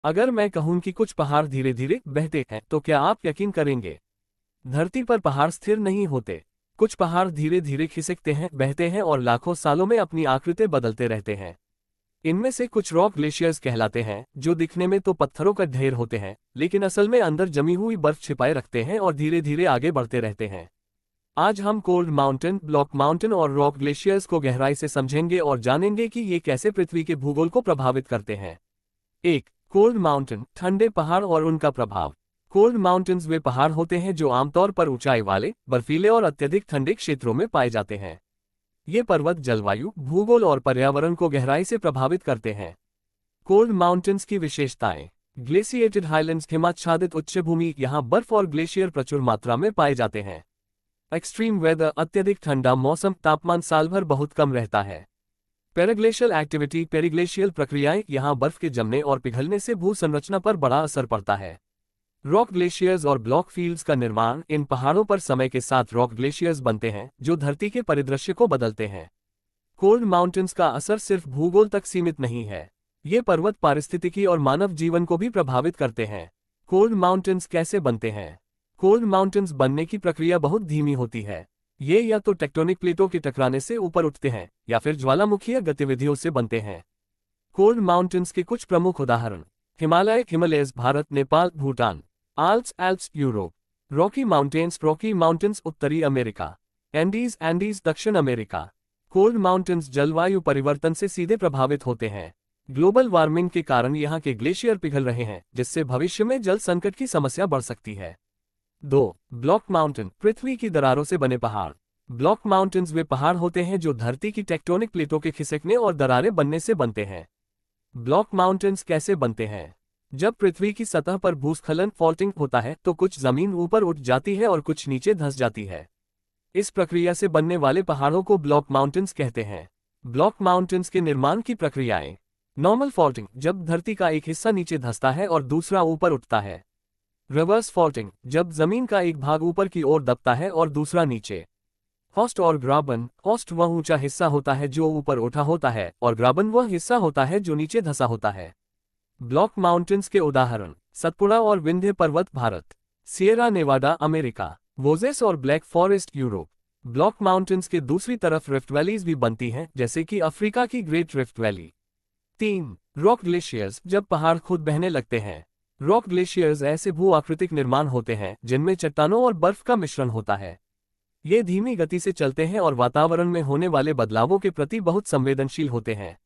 अगर मैं कहूं कि कुछ पहाड़ धीरे धीरे बहते हैं तो क्या आप यकीन करेंगे? धरती पर पहाड़ स्थिर नहीं होते। कुछ पहाड़ धीरे धीरे खिसकते हैं, बहते हैं और लाखों सालों में अपनी आकृति बदलते रहते हैं। इनमें से कुछ रॉक ग्लेशियर्स कहलाते हैं, जो दिखने में तो पत्थरों का ढेर होते हैं, लेकिन असल में अंदर जमी हुई बर्फ छिपाए रखते हैं और धीरे धीरे आगे बढ़ते रहते हैं। आज हम कोल्ड माउंटेन, ब्लॉक माउंटेन और रॉक ग्लेशियर्स को गहराई से समझेंगे और जानेंगे कि ये कैसे पृथ्वी के भूगोल को प्रभावित करते हैं। 1. कोल्ड माउंटेन, ठंडे पहाड़ और उनका प्रभाव। कोल्ड माउंटेन्स वे पहाड़ होते हैं जो आमतौर पर ऊंचाई वाले, बर्फीले और अत्यधिक ठंडे क्षेत्रों में पाए जाते हैं। ये पर्वत जलवायु, भूगोल और पर्यावरण को गहराई से प्रभावित करते हैं। कोल्ड माउंटेन्स की विशेषताएं। ग्लेशिएटेड हाईलैंड्स, हिमाच्छादित उच्चभूमि, यहाँ बर्फ और ग्लेशियर प्रचुर मात्रा में पाए जाते हैं। एक्सट्रीम वेदर, अत्यधिक ठंडा मौसम, तापमान साल भर बहुत कम रहता है। पेराग्लेशियल एक्टिविटी, पेरिग्लेशियल प्रक्रियाएं, यहाँ बर्फ के जमने और पिघलने से भू संरचना पर बड़ा असर पड़ता है। रॉक ग्लेशियर्स और ब्लॉक फील्ड्स का निर्माण। इन पहाड़ों पर समय के साथ रॉक ग्लेशियर्स बनते हैं जो धरती के परिदृश्य को बदलते हैं। कोल्ड माउंटेन्स का असर सिर्फ भूगोल तक सीमित नहीं है, ये पर्वत पारिस्थितिकी और मानव जीवन को भी प्रभावित करते हैं। कोल्ड माउंटेन्स कैसे बनते हैं? कोल्ड माउंटेन्स बनने की प्रक्रिया बहुत धीमी होती है। ये या तो टेक्टोनिक प्लेटों के टकराने से ऊपर उठते हैं या फिर ज्वालामुखीय गतिविधियों से बनते हैं। कोल्ड माउंटेन्स के कुछ प्रमुख उदाहरण। Himalaya, Himalayas Bharat, Nepal, Bhutan. Alps, Alps Europe. Rocky mountains उत्तरी अमेरिका। एंडीज, एंडीज दक्षिण अमेरिका। कोल्ड माउंटेन्स जलवायु परिवर्तन से सीधे प्रभावित होते हैं। ग्लोबल वार्मिंग के कारण यहाँ के ग्लेशियर पिघल रहे हैं, जिससे भविष्य में जल संकट की समस्या बढ़ सकती है। 2. ब्लॉक माउंटेन, पृथ्वी की दरारों से बने पहाड़। ब्लॉक माउंटेन्स वे पहाड़ होते हैं जो धरती की टेक्टोनिक प्लेटों के खिसकने और दरारें बनने से बनते हैं। ब्लॉक माउंटेन्स कैसे बनते हैं? जब पृथ्वी की सतह पर भूस्खलन, फॉल्टिंग होता है तो कुछ जमीन ऊपर उठ जाती है और कुछ नीचे धंस जाती है। इस प्रक्रिया से बनने वाले पहाड़ों को ब्लॉक माउंटेन्स कहते हैं। ब्लॉक माउंटेन्स के निर्माण की प्रक्रियाएं। नॉर्मल फॉल्टिंग, जब धरती का एक हिस्सा नीचे धंसता है और दूसरा ऊपर उठता है। रिवर्स फॉल्टिंग, जब जमीन का एक भाग ऊपर की ओर दबता है और दूसरा नीचे। होस्ट और ग्राबन, होस्ट वह ऊंचा हिस्सा होता है जो ऊपर उठा होता है और ग्राबन वह हिस्सा होता है जो नीचे धंसा होता है। ब्लॉक माउंटेन्स के उदाहरण। सतपुड़ा और विंध्य पर्वत Bharat. Sierra Nevada America. Vosges और black forest Europe. Block mountains के दूसरी तरफ रिफ्ट वैलीज भी बनती हैं, जैसे कि अफ्रीका की great rift valley. 3. Rock glaciers, जब पहाड़ खुद बहने लगते हैं। रॉक ग्लेशियर्स ऐसे भू आकृतिक निर्माण होते हैं जिनमें चट्टानों और बर्फ का मिश्रण होता है। ये धीमी गति से चलते हैं और वातावरण में होने वाले बदलावों के प्रति बहुत संवेदनशील होते हैं।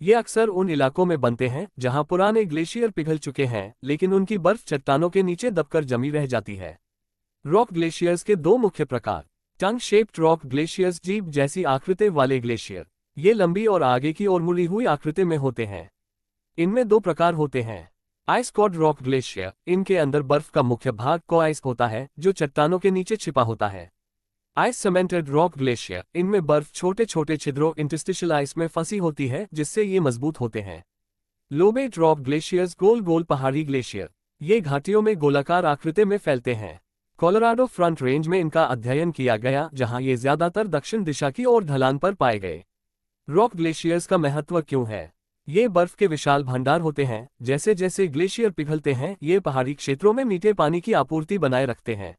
ये अक्सर उन इलाकों में बनते हैं जहां पुराने ग्लेशियर पिघल चुके हैं, लेकिन उनकी बर्फ चट्टानों के नीचे दबकर जमी रह जाती है। रॉक ग्लेशियर्स के दो मुख्य प्रकार। टंग शेप्ड रॉक ग्लेशियर्स, जीभ जैसी आकृति वाले ग्लेशियर। ये लंबी और आगे की ओर मुड़ी हुई आकृति में होते हैं। इनमें दो प्रकार होते हैं। आइस कॉड रॉक ग्लेशियर, इनके अंदर बर्फ का मुख्य भाग को आइस होता है जो चट्टानों के नीचे छिपा होता है। आइस सीमेंटेड रॉक ग्लेशियर, इनमें बर्फ छोटे छोटे छिद्रों इंटरस्टिशियल आइस में फंसी होती है जिससे ये मजबूत होते हैं। लोबेट रॉक ग्लेशियर्स, गोल गोल पहाड़ी ग्लेशियर, ये घाटियों में गोलाकार आकृति में फैलते हैं। कोलोराडो फ्रंट रेंज में इनका अध्ययन किया गया, जहां ये ज्यादातर दक्षिण दिशा की ओर ढलान पर पाए गए। रॉक ग्लेशियर्स का महत्व क्यों है? ये बर्फ के विशाल भंडार होते हैं। जैसे जैसे ग्लेशियर पिघलते हैं, ये पहाड़ी क्षेत्रों में मीठे पानी की आपूर्ति बनाए रखते हैं,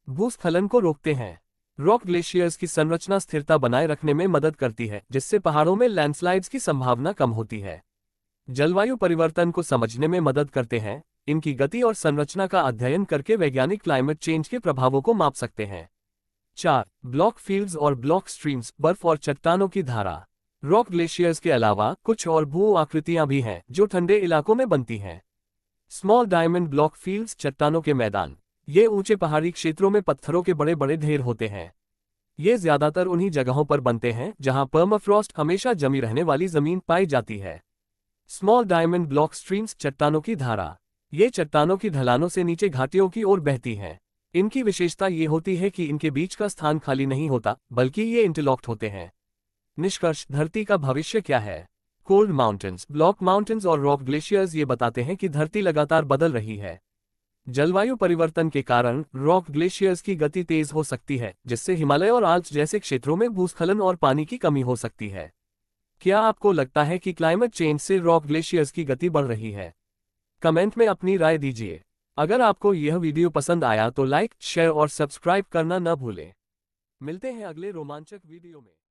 भूस्खलन को रोकते हैं। रॉक ग्लेशियर्स की संरचना स्थिरता बनाए रखने में मदद करती है, जिससे पहाड़ों में लैंडस्लाइड्स की संभावना कम होती है। जलवायु परिवर्तन को समझने में मदद करते हैं। इनकी गति और संरचना का अध्ययन करके वैज्ञानिक क्लाइमेट चेंज के प्रभावों को माप सकते हैं। 4. ब्लॉक फील्ड्स और ब्लॉक स्ट्रीम्स, बर्फ और चट्टानों की धारा। रॉक ग्लेशियर्स के अलावा कुछ और भू आकृतियां भी हैं जो ठंडे इलाकों में बनती हैं। स्मॉल डायमंड ब्लॉक फील्ड्स, चट्टानों के मैदान। ये ऊंचे पहाड़ी क्षेत्रों में पत्थरों के बड़े बड़े ढेर होते हैं। ये ज्यादातर उन्हीं जगहों पर बनते हैं जहां पर्माफ्रॉस्ट, हमेशा जमी रहने वाली जमीन पाई जाती है। स्मॉल डायमंड ब्लॉक स्ट्रीम्स, चट्टानों की धारा। ये चट्टानों की ढलानों से नीचे घाटियों की ओर बहती हैं। इनकी विशेषता ये होती है कि इनके बीच का स्थान खाली नहीं होता, बल्कि ये इंटरलॉक्ड होते हैं। निष्कर्ष, धरती का भविष्य क्या है? कोल्ड माउंटेन्स, ब्लॉक माउंटेन्स और रॉक ग्लेशियर्स ये बताते हैं कि धरती लगातार बदल रही है। जलवायु परिवर्तन के कारण रॉक ग्लेशियर्स की गति तेज हो सकती है, जिससे हिमालय और आल्प्स जैसे क्षेत्रों में भूस्खलन और पानी की कमी हो सकती है। क्या आपको लगता है कि क्लाइमेट चेंज से रॉक ग्लेशियर्स की गति बढ़ रही है? कमेंट में अपनी राय दीजिए। अगर आपको यह वीडियो पसंद आया तो लाइक, शेयर और सब्सक्राइब करना न भूलें। मिलते हैं अगले रोमांचक वीडियो में।